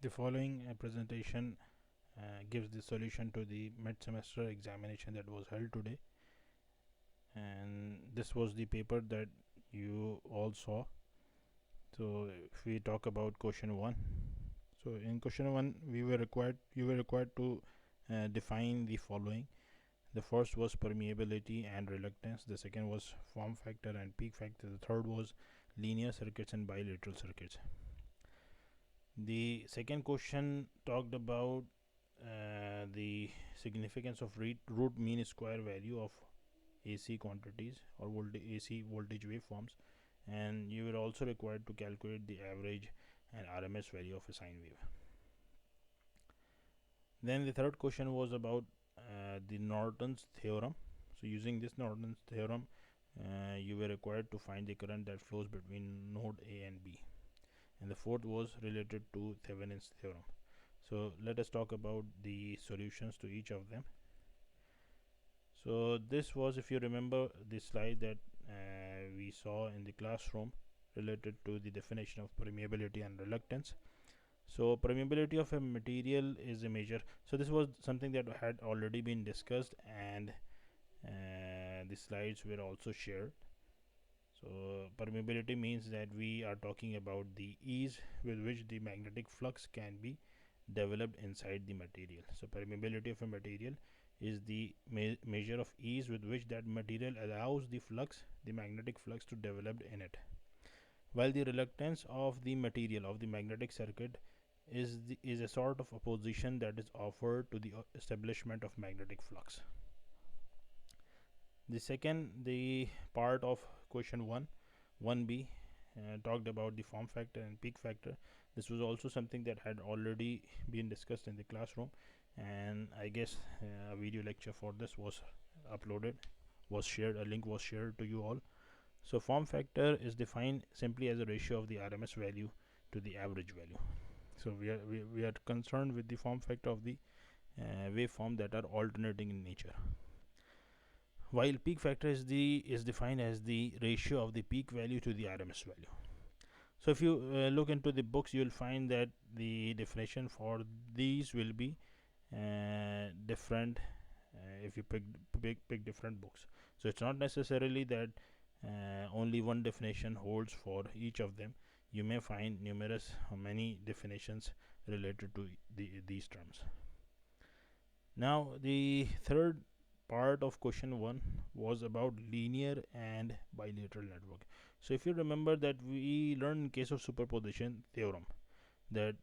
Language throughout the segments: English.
The following presentation gives the solution to the mid-semester examination that was held today, and this was the paper that you all saw. So if we talk about question 1, so in question 1 you were required to define the following. The first was permeability and reluctance, the second was form factor and peak factor, the third was linear circuits and bilateral circuits. The second question talked about the significance of root mean square value of AC quantities or AC voltage waveforms, and you were also required to calculate the average and RMS value of a sine wave. Then the third question was about the Norton's theorem. So using this Norton's theorem, you were required to find the current that flows between node A and B. And the fourth was related to Thevenin's theorem. So let us talk about the solutions to each of them. So this was, if you remember, the slide that we saw in the classroom related to the definition of permeability and reluctance. So permeability of a material is a measure. So this was something that had already been discussed, and the slides were also shared. So permeability means that we are talking about the ease with which the magnetic flux can be developed inside the material. So permeability of a material is the measure of ease with which that material allows the magnetic flux to develop in it, while the reluctance of the material of the magnetic circuit is a sort of opposition that is offered to the establishment of magnetic flux. The part of question 1b talked about the form factor and peak factor. This was also something that had already been discussed in the classroom, and I guess a video lecture for this was uploaded, a link was shared to you all. So form factor is defined simply as a ratio of the RMS value to the average value. So we are concerned with the form factor of the waveform that are alternating in nature, while peak factor is defined as the ratio of the peak value to the RMS value. So if you look into the books, you will find that the definition for these will be different if you pick different books. So it's not necessarily that only one definition holds for each of them. You may find numerous many definitions related to these terms. Now the third part of question 1 was about linear and bilateral network. So if you remember that we learned in case of superposition theorem that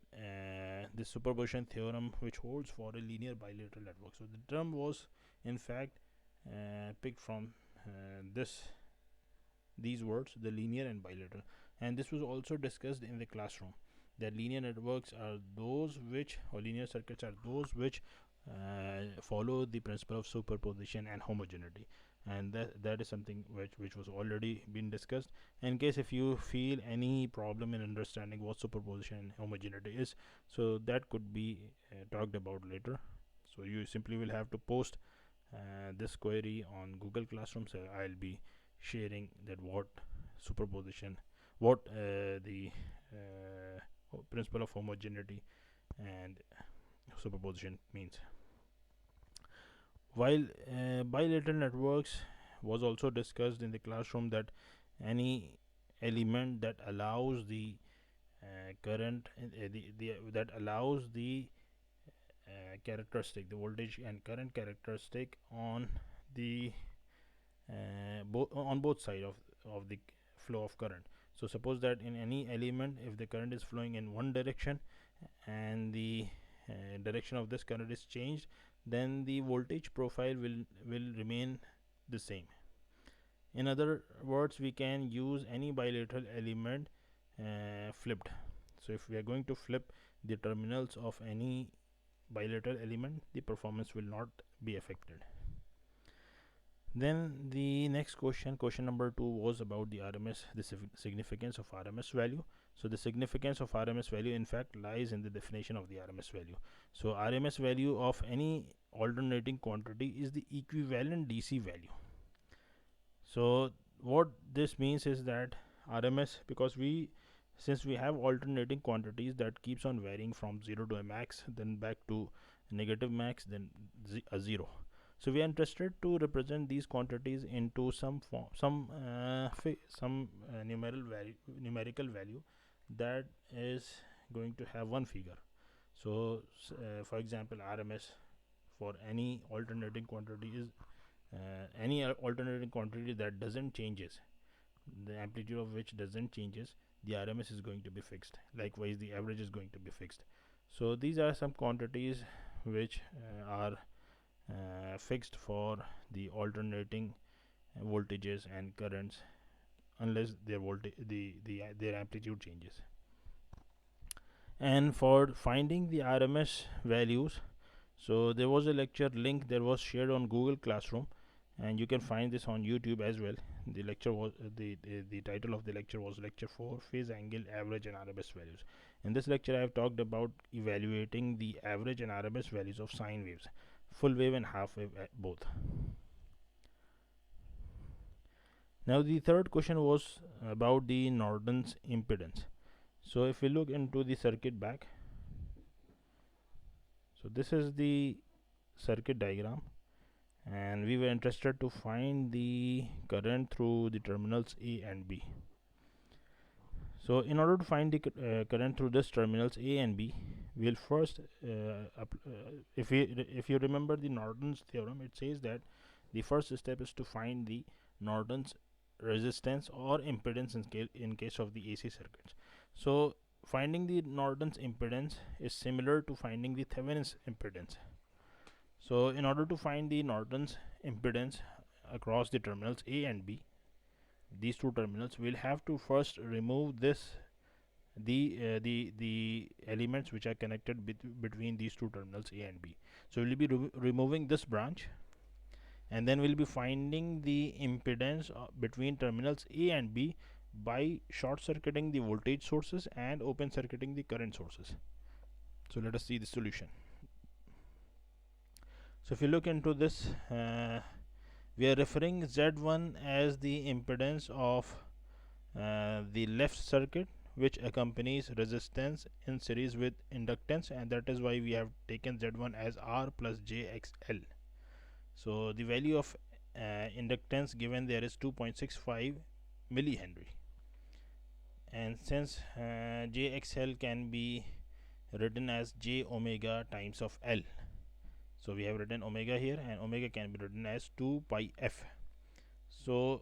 this superposition theorem which holds for a linear bilateral network. So the term was in fact picked from these words, the linear and bilateral, and this was also discussed in the classroom, that linear networks are those which, or linear circuits are those which follow the principle of superposition and homogeneity, and that is something which was already been discussed. In case if you feel any problem in understanding what superposition and homogeneity is, so that could be talked about later. So you simply will have to post this query on Google Classroom. So I'll be sharing that what superposition, what the principle of homogeneity and superposition means. While bilateral networks was also discussed in the classroom, that any element that allows the current that allows the characteristic, the voltage and current characteristic on the on both sides of the flow of current. So suppose that in any element, if the current is flowing in one direction and the direction of this current is changed, then the voltage profile will remain the same. In other words, we can use any bilateral element flipped. So if we are going to flip the terminals of any bilateral element, the performance will not be affected. Then the next question number 2, was about the significance of RMS value. So the significance of RMS value in fact lies in the definition of the RMS value. So RMS value of any alternating quantity is the equivalent DC value. So what this means is that RMS, because we since we have alternating quantities that keeps on varying from 0 to a max, then back to negative max, then a 0. So we are interested to represent these quantities into some form, some numerical value that is going to have one figure. So for example, RMS for any alternating quantity is any alternating quantity that doesn't changes, the amplitude of which doesn't changes, the RMS is going to be fixed. Likewise, the average is going to be fixed. So these are some quantities which are fixed for the alternating voltages and currents, unless their their amplitude changes. And for finding the RMS values, so there was a lecture link that was shared on Google Classroom, and you can find this on YouTube as well. The lecture was the title of the lecture was lecture 4, phase angle, average and RMS values. In this lecture I have talked about evaluating the average and RMS values of sine waves, full wave and half wave both. Now the third question was about the Norton's impedance. So if we look into the circuit back, so this is the circuit diagram, and we were interested to find the current through the terminals A and B. So in order to find the current through this terminals A and B, we'll first if you remember the Norton's theorem, it says that the first step is to find the Norton's resistance or impedance in case of the AC circuits. So finding the Norton's impedance is similar to finding the Thevenin's impedance. So in order to find the Norton's impedance across the terminals A and B, these two terminals, we'll have to first remove the elements which are connected between these two terminals A and B. So we'll be removing this branch, and then we'll be finding the impedance between terminals A and B by short circuiting the voltage sources and open circuiting the current sources. So let us see the solution. So if you look into this, we are referring Z1 as the impedance of the left circuit, which accompanies resistance in series with inductance, and that is why we have taken Z1 as R plus JXL. So the value of inductance given there is 2.65 millihenry, and since JXL can be written as J omega times of L, so we have written omega here, and omega can be written as 2 pi f. So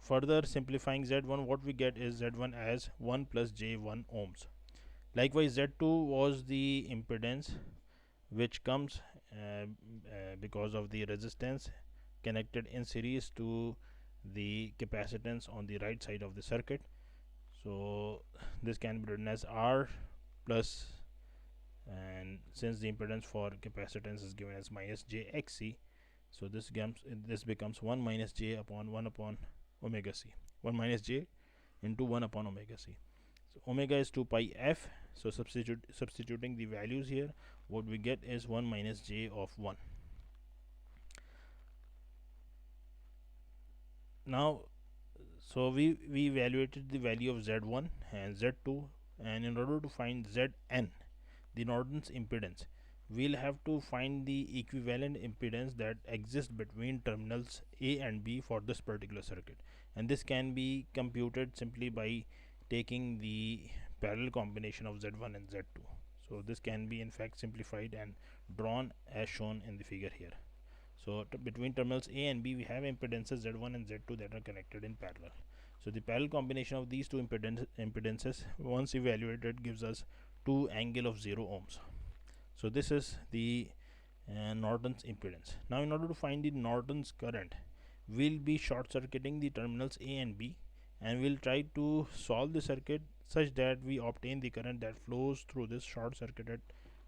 further simplifying Z1, what we get is Z1 as 1 plus J1 ohms. Likewise, Z2 was the impedance which comes because of the resistance connected in series to the capacitance on the right side of the circuit. So this can be written as R plus, and since the impedance for capacitance is given as minus jxc, so this becomes 1 minus j upon 1 upon omega c, 1 minus j into 1 upon omega c. So omega is 2 pi f, so substituting the values here, what we get is 1 minus j of 1. Now so we evaluated the value of Z1 and Z2, and in order to find Zn, the Norton's impedance, we'll have to find the equivalent impedance that exists between terminals A and B for this particular circuit, and this can be computed simply by taking the parallel combination of Z1 and Z2. So this can be in fact simplified and drawn as shown in the figure here. So between terminals A and B, we have impedances Z1 and Z2 that are connected in parallel. So the parallel combination of these two impedances, once evaluated, gives us 2 angle of 0 ohms. So this is the Norton's impedance. Now in order to find the Norton's current, we'll be short circuiting the terminals A and B, and we'll try to solve the circuit such that we obtain the current that flows through this short circuited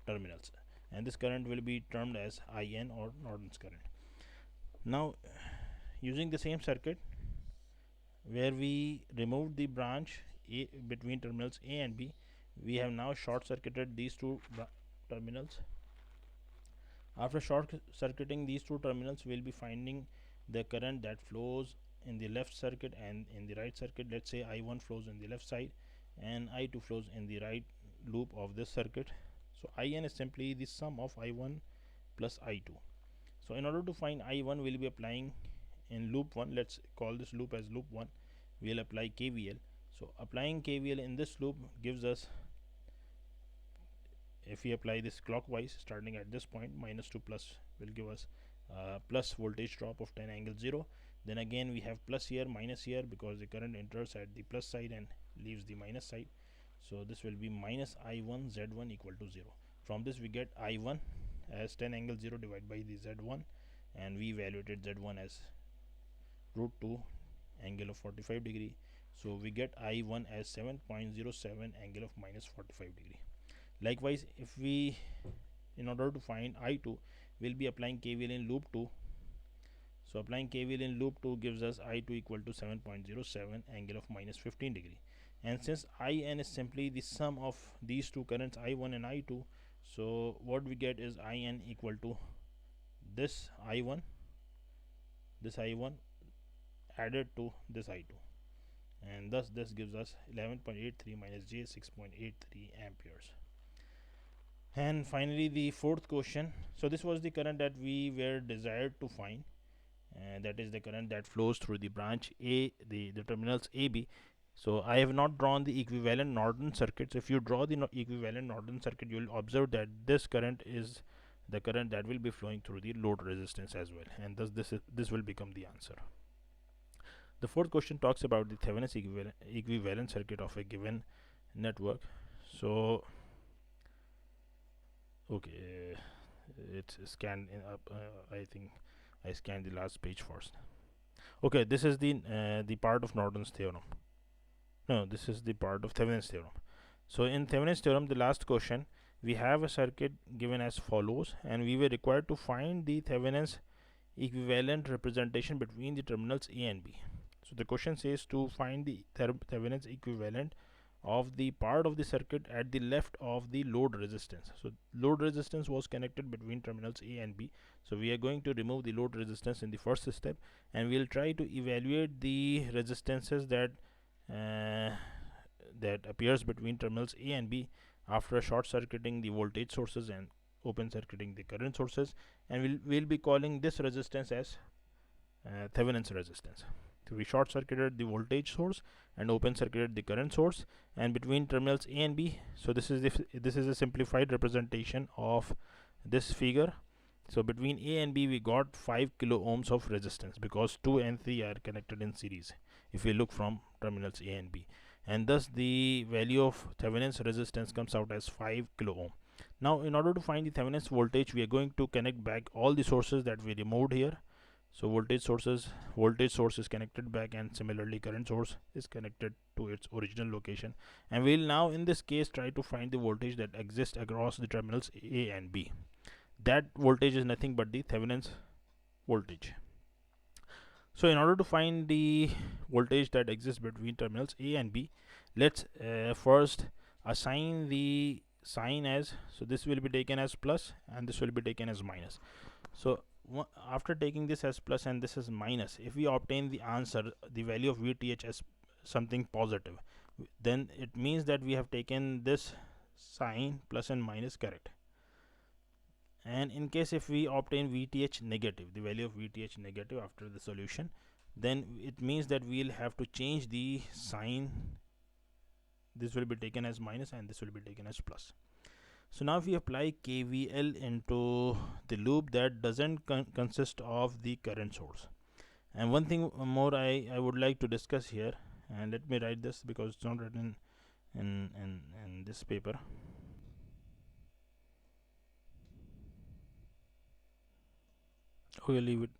terminals, and this current will be termed as IN, or Norton's current. Now using the same circuit where we removed the branch A between terminals A and B, we have now short circuited these two terminals. After short circuiting these two terminals, we'll be finding the current that flows in the left circuit and in the right circuit. Let's say I1 flows in the left side and I2 flows in the right loop of this circuit. So IN is simply the sum of I1 plus I2. So in order to find I1, we'll be applying in loop 1, let's call this loop as loop 1, we'll apply KVL. So applying KVL in this loop gives us, if we apply this clockwise starting at this point, minus to plus will give us plus voltage drop of 10 angle 0. Then again we have plus here, minus here, because the current enters at the plus side and leaves the minus side. So this will be minus I1 Z1 equal to 0. From this we get I1 as 10 angle 0 divided by the Z1, and we evaluated Z1 as root 2 angle of 45 degree. So we get I1 as 7.07 angle of minus 45 degree. Likewise, if we, in order to find I2, we'll be applying KVL in loop 2. So applying KVL in loop 2 gives us I2 equal to 7.07 angle of minus 15 degree. And since IN is simply the sum of these two currents, I1 and I2, so what we get is IN equal to this I1 added to this I2, and thus this gives us 11.83 minus J 6.83 amperes. And finally the fourth question, so this was the current that we were desired to find, and that is the current that flows through the branch A, the terminals AB. So I have not drawn the equivalent Norton circuits. If you draw the equivalent Norton circuit, you will observe that this current is the current that will be flowing through the load resistance as well, and thus this will become the answer. The fourth question talks about the Thevenin's equivalent circuit of a given network. So okay, it's scanned in up. I think I scanned the last page first. Okay, this is the part of Norton's theorem. No, this is the part of Thevenin's theorem. So in Thevenin's theorem, the last question, we have a circuit given as follows, and we were required to find the Thevenin's equivalent representation between the terminals A and B. So the question says to find the Thevenin's equivalent of the part of the circuit at the left of the load resistance. So load resistance was connected between terminals A and B. So we are going to remove the load resistance in the first step, and we'll try to evaluate the resistances that appears between terminals A and B after short circuiting the voltage sources and open circuiting the current sources, and we'll be calling this resistance as Thevenin's resistance. So we short circuited the voltage source and open circuited the current source, and between terminals A and B, so this is a simplified representation of this figure. So between A and B we got 5 kilo ohms of resistance, because 2 and 3 are connected in series if we look from terminals A and B, and thus the value of Thevenin's resistance comes out as 5 kilo ohm. Now in order to find the Thevenin's voltage, we are going to connect back all the sources that we removed here. So voltage source is connected back, and similarly current source is connected to its original location, and we'll now in this case try to find the voltage that exists across the terminals A and B. That voltage is nothing but the Thevenin's voltage. So in order to find the voltage that exists between terminals A and B, let's first assign the sign as, so this will be taken as plus and this will be taken as minus. So after taking this as plus and this as minus, if we obtain the answer, the value of VTH as something positive, then it means that we have taken this sign plus and minus correct. And in case if we obtain VTH negative, the value of VTH negative after the solution, then it means that we'll have to change the sign. This will be taken as minus and this will be taken as plus. So now if we apply KVL into the loop that doesn't consist of the current source. And one thing more I would like to discuss here, and let me write this because it's not written in this paper. Okay, leave it.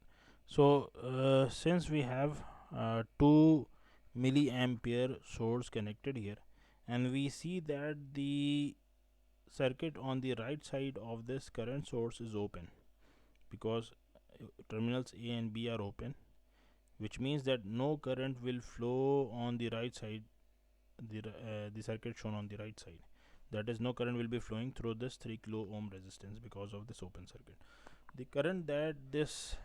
So since we have 2 milliampere source connected here, and we see that the circuit on the right side of this current source is open, because terminals A and B are open, which means that no current will flow on the right side, the circuit shown on the right side, that is no current will be flowing through this 3 kilo ohm resistance because of this open circuit. The current that this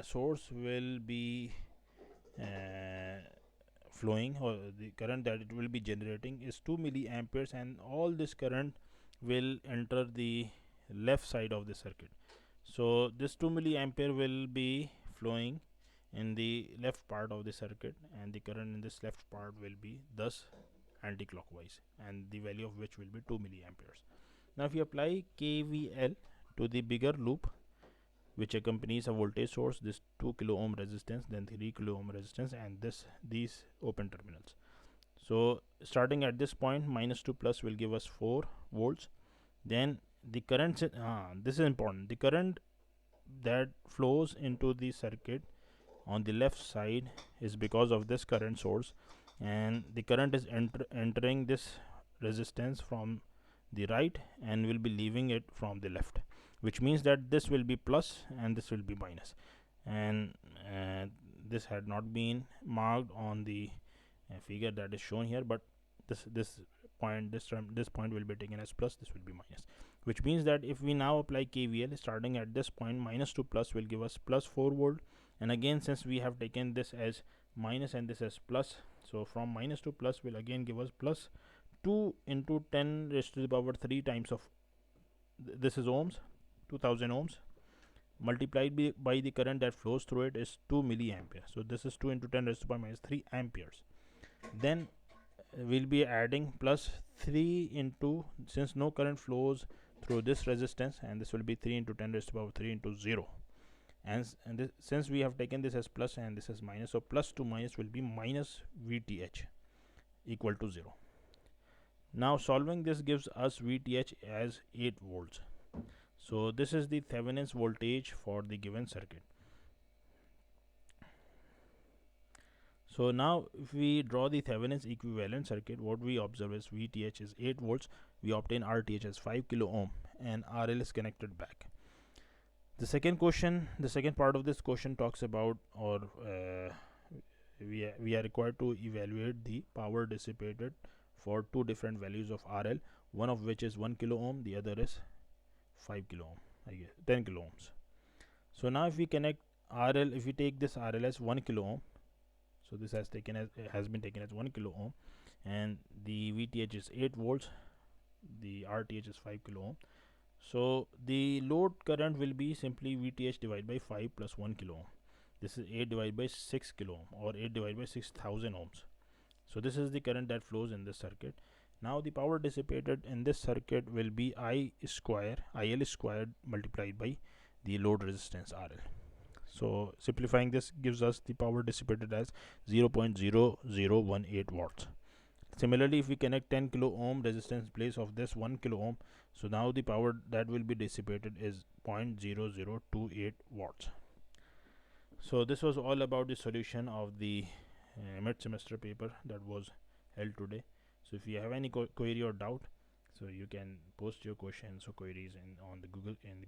source will be flowing, or the current that it will be generating, is 2 milliamperes, and all this current will enter the left side of the circuit. So this 2 milliampere will be flowing in the left part of the circuit, and the current in this left part will be thus anti-clockwise, and the value of which will be 2 milliamperes. Now if you apply KVL to the bigger loop which accompanies a voltage source, this 2 kilo ohm resistance, then 3 kilo ohm resistance, and these open terminals. So starting at this point, -2 plus will give us 4 volts. Then the current, this is important, the current that flows into the circuit on the left side is because of this current source, and the current is entering this resistance from the right and will be leaving it from the left, which means that this will be plus and this will be minus. And this had not been marked on the figure that is shown here, but this point will be taken as plus, this will be minus, which means that if we now apply KVL starting at this point, -2 plus will give us plus 4 volt, and again since we have taken this as minus and this as plus, so from -2 plus will again give us plus 2 into 10 raised to the power 3 times of this is ohms, 2000 ohms, multiplied by the current that flows through it is 2 milliampere. So this is 2 into 10 raised to the power minus 3 amperes. Then we'll be adding plus 3 into, since no current flows through this resistance, and this will be 3 into 10 raised to the power 3 into 0, and this, since we have taken this as plus and this is minus, so plus to minus will be minus VTH equal to 0. Now solving this gives us VTH as 8 volts. So this is the Thevenin's voltage for the given circuit. So now if we draw the Thevenin's equivalent circuit, what we observe is VTH is 8 volts, we obtain RTH as 5 kilo ohm, and RL is connected back. The second part of this question talks about, or we are required to evaluate the power dissipated for two different values of RL, one of which is 1 kilo ohm, the other is 5 kilo ohm, I guess 10 kilo ohms. So now if we connect RL, if we take this RL as 1 kilo ohm, so this has been taken as 1 kilo ohm, and the VTH is 8 volts, the RTH is 5 kilo ohm. So the load current will be simply VTH divided by 5 plus 1 kilo ohm. This is 8 divided by 6 kilo ohm, or 8 divided by 6000 ohms. So this is the current that flows in this circuit. Now the power dissipated in this circuit will be IL squared multiplied by the load resistance RL. So simplifying this gives us the power dissipated as 0.0018 watts. Similarly, if we connect 10 kilo ohm resistance in place of this 1 kilo ohm, so now the power that will be dissipated is 0.0028 watts. So this was all about the solution of the mid-semester paper that was held today. So if you have any query or doubt, so you can post your questions or queries in the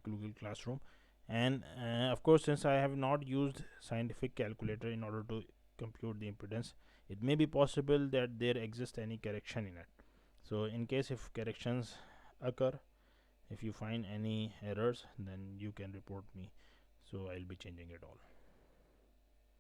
Google Classroom. And of course, since I have not used scientific calculator in order to compute the impedance, it may be possible that there exists any correction in it. So in case if corrections occur, if you find any errors, then you can report me, so I'll be changing it all.